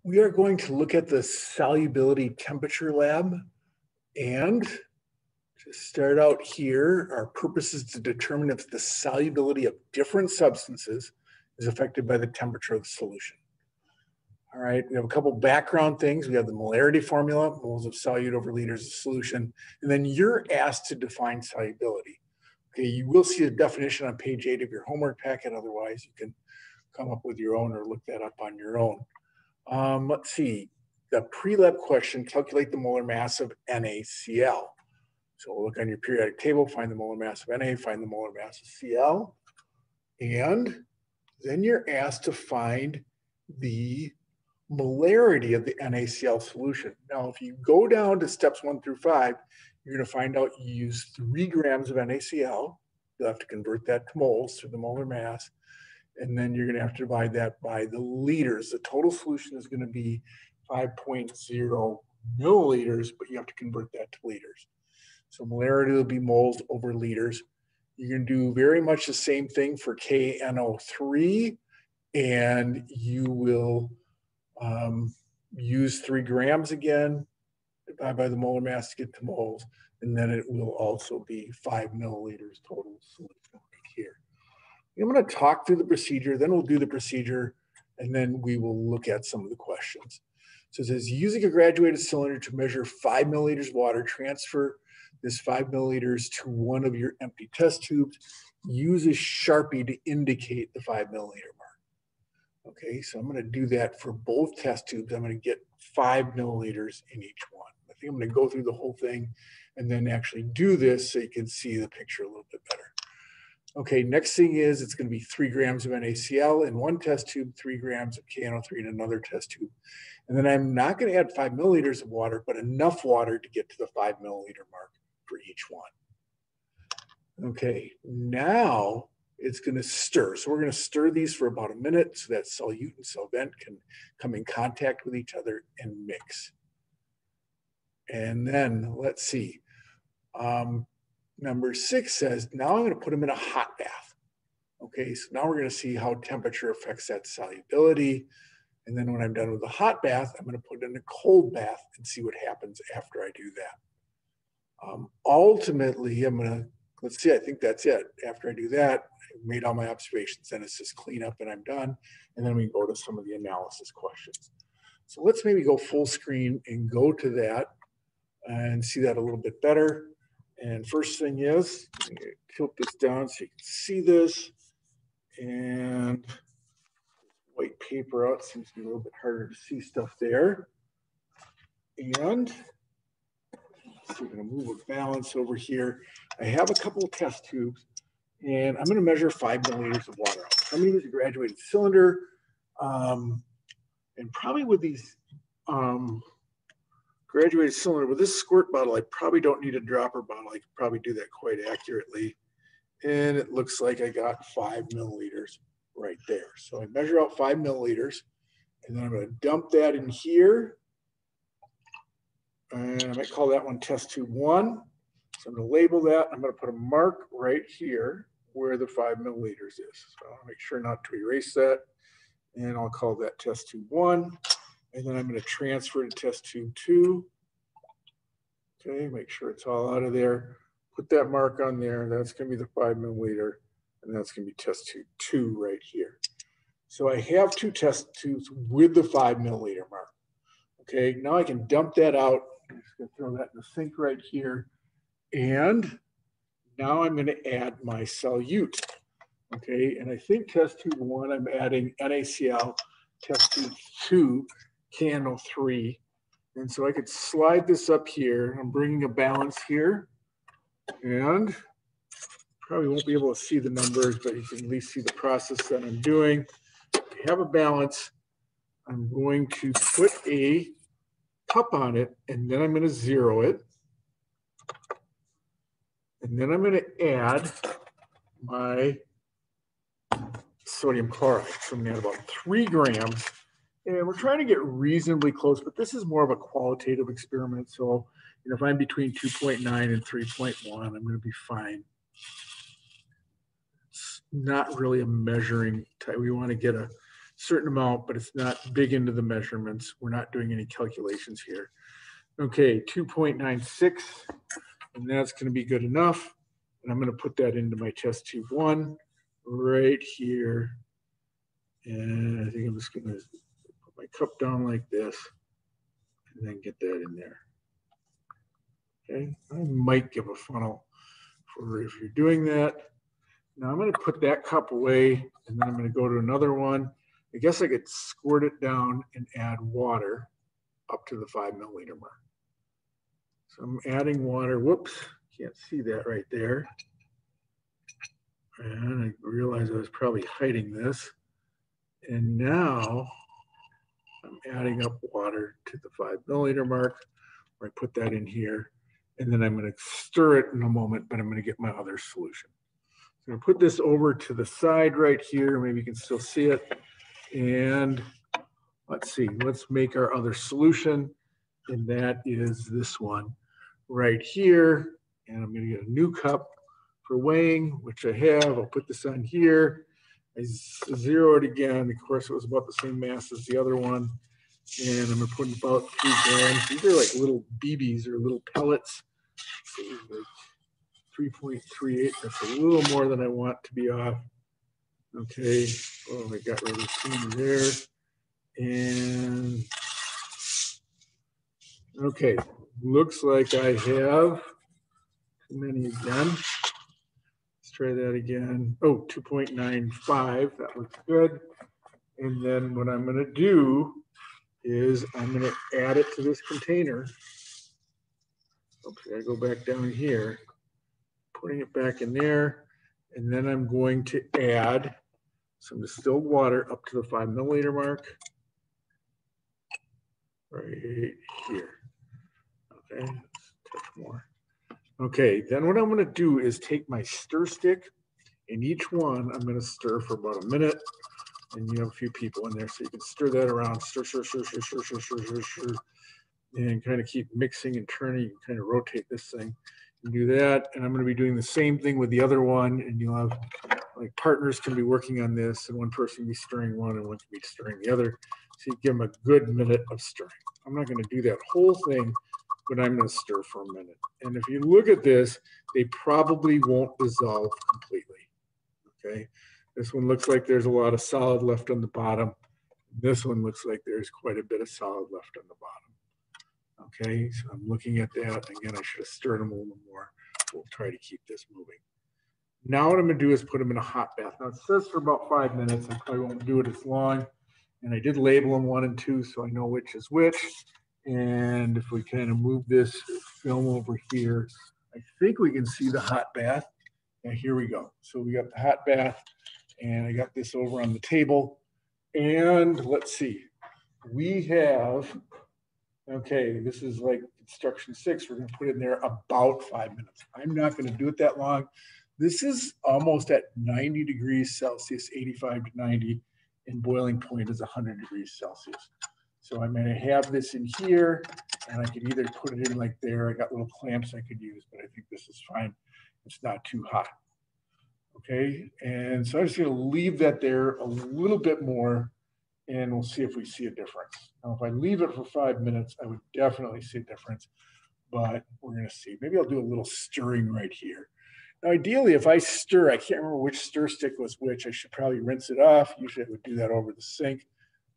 We are going to look at the solubility temperature lab, and to start out here, our purpose is to determine if the solubility of different substances is affected by the temperature of the solution. All right, we have a couple background things. We have the molarity formula, moles of solute over liters of solution, and then you're asked to define solubility. Okay, you will see a definition on page 8 of your homework packet. Otherwise, you can come up with your own or look that up on your own. Let's see, the pre-lab question, calculate the molar mass of NaCl. So we'll look on your periodic table, find the molar mass of Na, find the molar mass of Cl, and then you're asked to find the molarity of the NaCl solution. Now, if you go down to steps 1 through 5, you're going to find out you use 3 grams of NaCl. You'll have to convert that to moles through the molar mass. And then you're going to have to divide that by the liters. The total solution is going to be 5.0 milliliters, but you have to convert that to liters. So molarity will be moles over liters. You can do very much the same thing for KNO3, and you will use 3 grams again, divide by the molar mass to get to moles, and then it will also be 5 milliliters total solution right here. I'm going to talk through the procedure, then we'll do the procedure, and then we will look at some of the questions. So it says, using a graduated cylinder to measure 5 milliliters of water, transfer this 5 milliliters to one of your empty test tubes. Use a Sharpie to indicate the 5 milliliter mark. Okay, so I'm going to do that for both test tubes. I'm going to get 5 milliliters in each one. I think I'm going to go through the whole thing and then actually do this so you can see the picture a little bit better. Okay, next thing is it's going to be 3 grams of NaCl in one test tube, 3 grams of KNO3 in another test tube. And then I'm not going to add 5 milliliters of water, but enough water to get to the 5 milliliter mark for each one. Okay, now it's going to stir. So we're going to stir these for about a minute so that solute and solvent can come in contact with each other and mix. And then let's see. Number 6 says, now I'm going to put them in a hot bath. Okay, so now we're going to see how temperature affects that solubility. And then when I'm done with the hot bath, I'm going to put it in a cold bath and see what happens after I do that. Ultimately, I'm going to, let's see, I think that's it. After I do that, I've made all my observations, then it's just clean up and I'm done. And then we go to some of the analysis questions. So let's maybe go full screen and go to that and see that a little bit better. And first thing is, tilt this down so you can see this. And white paper out seems to be a little bit harder to see stuff there. And so we're going to move a balance over here. I have a couple of test tubes, and I'm going to measure 5 milliliters of water. I'm going to use a graduated cylinder, and probably with these graduated cylinder, with this squirt bottle, I probably don't need a dropper bottle. I could probably do that quite accurately. And it looks like I got 5 milliliters right there. So I measure out 5 milliliters, and then I'm going to dump that in here. And I might call that one test tube 1. So I'm going to label that. I'm going to put a mark right here where the 5 milliliters is. So I'll make sure not to erase that. And I'll call that test tube 1. And then I'm going to transfer to test tube 2. Okay, make sure it's all out of there. Put that mark on there. That's going to be the 5 milliliter. And that's going to be test tube 2 right here. So I have 2 test tubes with the 5 milliliter mark. Okay, now I can dump that out. I'm just going to throw that in the sink right here. And now I'm going to add my solute. Okay, and I think test tube 1, I'm adding NaCl. Test tube 2, KNO3. And so I could slide this up here. I'm bringing a balance here. And probably won't be able to see the numbers, but you can at least see the process that I'm doing. I have a balance. I'm going to put a cup on it, and then I'm going to zero it. And then I'm going to add my sodium chloride. So I'm going to add about 3 grams. And we're trying to get reasonably close, but this is more of a qualitative experiment. So if I'm between 2.9 and 3.1, I'm going to be fine. It's not really a measuring type. We want to get a certain amount, but it's not big into the measurements. We're not doing any calculations here. Okay, 2.96, and that's going to be good enough. And I'm going to put that into my test tube 1 right here. And I think I'm just going to put my cup down like this and then get that in there. Okay, I might give a funnel for if you're doing that. Now I'm going to put that cup away, and then I'm going to go to another one. I guess I could squirt it down and add water up to the 5 milliliter mark. So I'm adding water. Whoops, can't see that right there. And I realized I was probably hiding this. And now I'm adding up water to the 5 milliliter mark, where I put that in here. And then I'm going to stir it in a moment, but I'm going to get my other solution. So I'm going to put this over to the side right here. Maybe you can still see it. And let's see, let's make our other solution. And that is this one right here. And I'm going to get a new cup for weighing, which I have. I'll put this on here. I zero it again. Of course, it was about the same mass as the other one. And I'm going to put about 3 grams. These are like little BBs or little pellets. So like 3.38. That's a little more than I want to be off. Okay. Oh, I got rid of some there. And okay, looks like I have too many again. Let's try that again. Oh, 2.95. That looks good. And then what I'm going to do is I'm going to add it to this container. Oops, I got to go back down here. Putting it back in there. And then I'm going to add some distilled water up to the 5 milliliter mark. Right here. Okay, touch more. Okay, then what I'm going to do is take my stir stick, and each one I'm going to stir for about a minute. And you have a few people in there, so you can stir that around, stir, and kind of keep mixing and turning. You can kind of rotate this thing and do that. And I'm going to be doing the same thing with the other one, and you'll have like partners can be working on this, and one person can be stirring one, and one can be stirring the other. So you give them a good minute of stirring. I'm not going to do that whole thing, but I'm going to stir for a minute. And if you look at this, they probably won't dissolve completely. Okay, this one looks like there's a lot of solid left on the bottom. This one looks like there's quite a bit of solid left on the bottom. Okay, so I'm looking at that. Again, I should have stirred them a little more. We'll try to keep this moving. Now what I'm going to do is put them in a hot bath. Now it says for about 5 minutes. I probably won't do it as long. And I did label them 1 and 2, so I know which is which. And if we kind of move this film over here, I think we can see the hot bath. And here we go. So we got the hot bath, and I got this over on the table. And let's see, we have, okay, this is like instruction 6. We're going to put in there about 5 minutes. I'm not going to do it that long. This is almost at 90 degrees Celsius, 85 to 90, and boiling point is 100 degrees Celsius. So I'm going to have this in here, and I could either put it in like there. I got little clamps I could use, but I think this is fine. It's not too hot. Okay, and so I'm just going to leave that there a little bit more, and we'll see if we see a difference. Now, if I leave it for 5 minutes, I would definitely see a difference, but we're going to see. Maybe I'll do a little stirring right here. Now, ideally, if I stir, I can't remember which stir stick was which. I should probably rinse it off. Usually I would do that over the sink,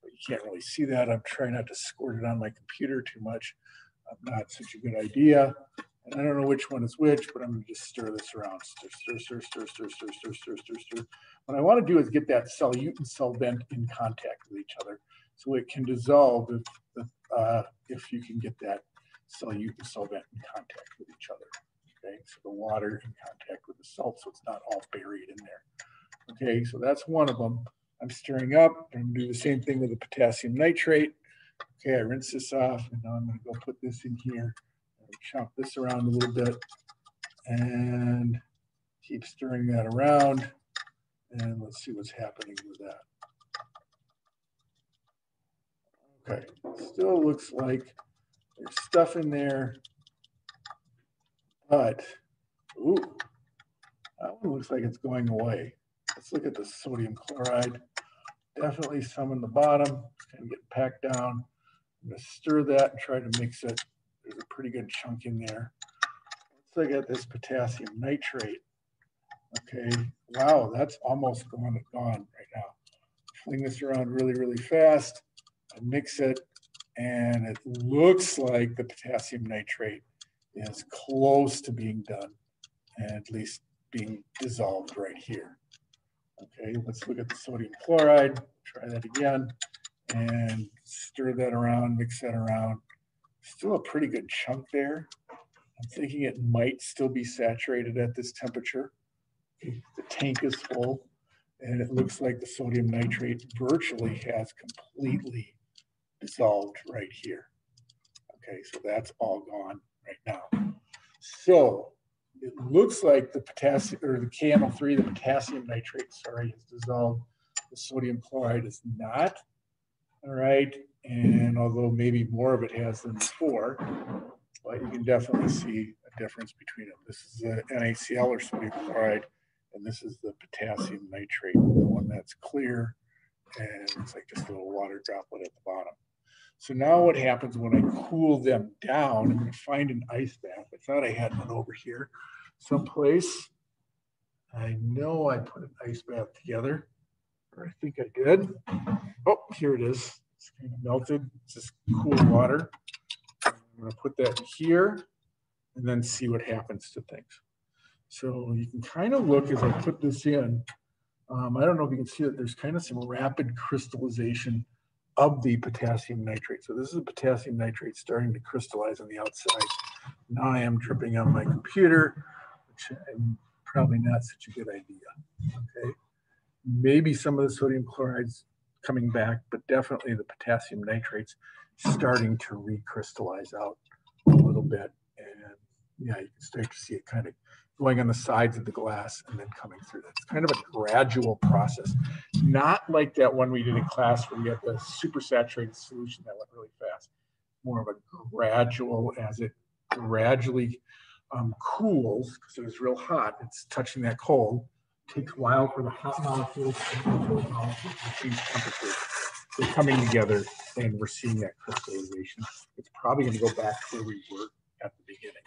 but you can't really see that. I'm trying not to squirt it on my computer too much. Not such a good idea. And I don't know which one is which, but I'm going to just stir this around. Stir. What I want to do is get that solute and solvent in contact with each other so it can dissolve if you can get that solute and solvent in contact with each other. Okay, so the water in contact with the salt, so it's not all buried in there. Okay, so that's one of them. I'm stirring up. I'm going to do the same thing with the potassium nitrate. Okay, I rinse this off, and now I'm going to go put this in here. Chop this around a little bit and keep stirring that around. And let's see what's happening with that. Okay, still looks like there's stuff in there, but ooh, that one looks like it's going away. Let's look at the sodium chloride. definitely some in the bottom. It's kind of getting packed down. I'm going to stir that and try to mix it. There's a pretty good chunk in there. Let's look at this potassium nitrate. Okay, wow, that's almost gone right now. Fling this around really, really fast. I mix it, and it looks like the potassium nitrate is close to being done, and at least being dissolved right here. Okay, let's look at the sodium chloride. Try that again, and stir that around, mix that around. Still a pretty good chunk there. I'm thinking it might still be saturated at this temperature. The tank is full, and it looks like the sodium nitrate virtually has completely dissolved right here. Okay, so that's all gone right now. So it looks like the potassium, or the KNO3, the potassium nitrate, sorry, has dissolved. The sodium chloride is not. All right, and although maybe more of it has than before, but you can definitely see a difference between them. This is the NaCl, or sodium chloride, and this is the potassium nitrate, the one that's clear, and it's like just a little water droplet at the bottom. So now what happens when I cool them down, I'm going to find an ice bath. I thought I had one over here someplace. I know I put an ice bath together, or I think I did. Oh, here it is. It's kind of melted. It's just cool water. I'm going to put that here and then see what happens to things. So you can kind of look as I put this in. I don't know if you can see that there's kind of some rapid crystallization of the potassium nitrate. So this is the potassium nitrate starting to crystallize on the outside. Now I am dripping on my computer, which is probably not such a good idea. Okay, maybe some of the sodium chloride's coming back, but definitely the potassium nitrate's starting to recrystallize out a little bit. And yeah, you can start to see it kind of going on the sides of the glass and then coming through. It's kind of a gradual process, not like that one we did in class where you had the supersaturated solution that went really fast. More of a gradual, as it gradually cools, because it was real hot, it's touching that cold. It takes a while for the hot molecules to change temperature. They're coming together, and we're seeing that crystallization. It's probably going to go back to where we were at the beginning.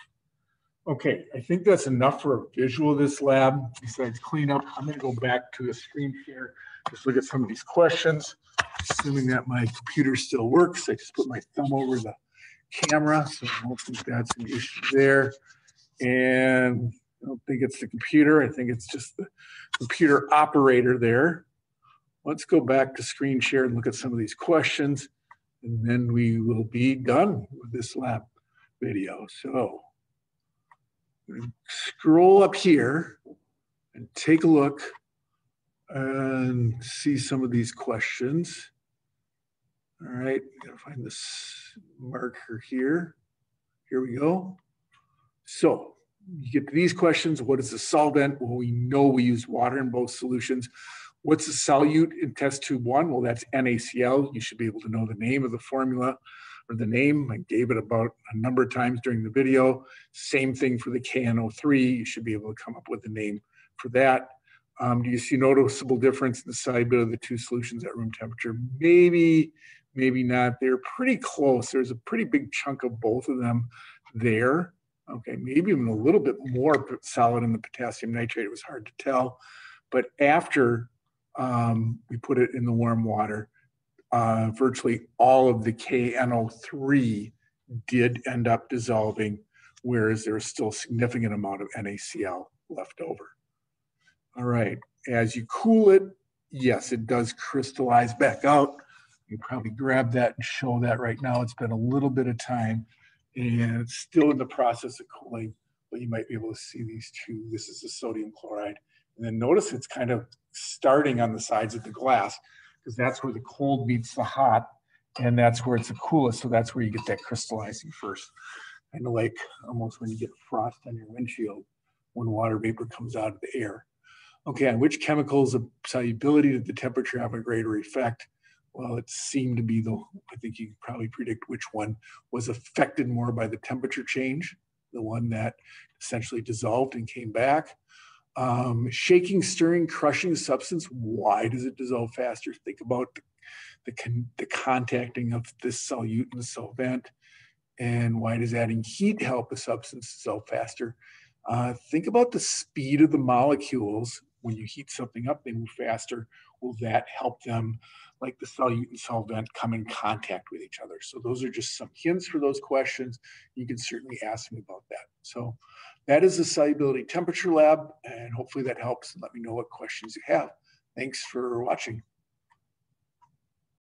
Okay, I think that's enough for a visual of this lab. Besides cleanup, I'm going to go back to the screen share, just look at some of these questions. Assuming that my computer still works, I just put my thumb over the camera, so I don't think that's an issue there. And I don't think it's the computer. I think it's just the computer operator there. Let's go back to screen share and look at some of these questions, and then we will be done with this lab video. So scroll up here and take a look and see some of these questions. All right, gotta find this marker here. Here we go. So you get to these questions. What is the solvent? Well, we know we use water in both solutions. What's the solute in test tube 1? Well, that's NaCl. You should be able to know the name of the formula, or the name. I gave it about a number of times during the video. Same thing for the KNO3. You should be able to come up with the name for that. Do you see noticeable difference in the solubility of the two solutions at room temperature? Maybe, maybe not. They're pretty close. There's a pretty big chunk of both of them there. Okay, maybe even a little bit more solid in the potassium nitrate. It was hard to tell. But after we put it in the warm water, virtually all of the KNO3 did end up dissolving, whereas there was still a significant amount of NaCl left over. All right, as you cool it, yes, it does crystallize back out. You can probably grab that and show that right now. It's been a little bit of time, and it's still in the process of cooling, but you might be able to see these two. This is the sodium chloride. And then notice it's kind of starting on the sides of the glass, because that's where the cold meets the hot, and that's where it's the coolest. So that's where you get that crystallizing first. Kind of like almost when you get frost on your windshield when water vapor comes out of the air. Okay, on which chemicals of solubility did the temperature have a greater effect? Well, it seemed to be I think you can probably predict which one was affected more by the temperature change, the one that essentially dissolved and came back. Shaking, stirring, crushing substance. Why does it dissolve faster? Think about the contacting of this solute and solvent. And why does adding heat help a substance dissolve faster? Think about the speed of the molecules. When you heat something up, they move faster. Will that help them, like the solute and solvent, come in contact with each other? So those are just some hints for those questions. You can certainly ask me about that. So that is the solubility temperature lab, and hopefully that helps. And let me know what questions you have. Thanks for watching.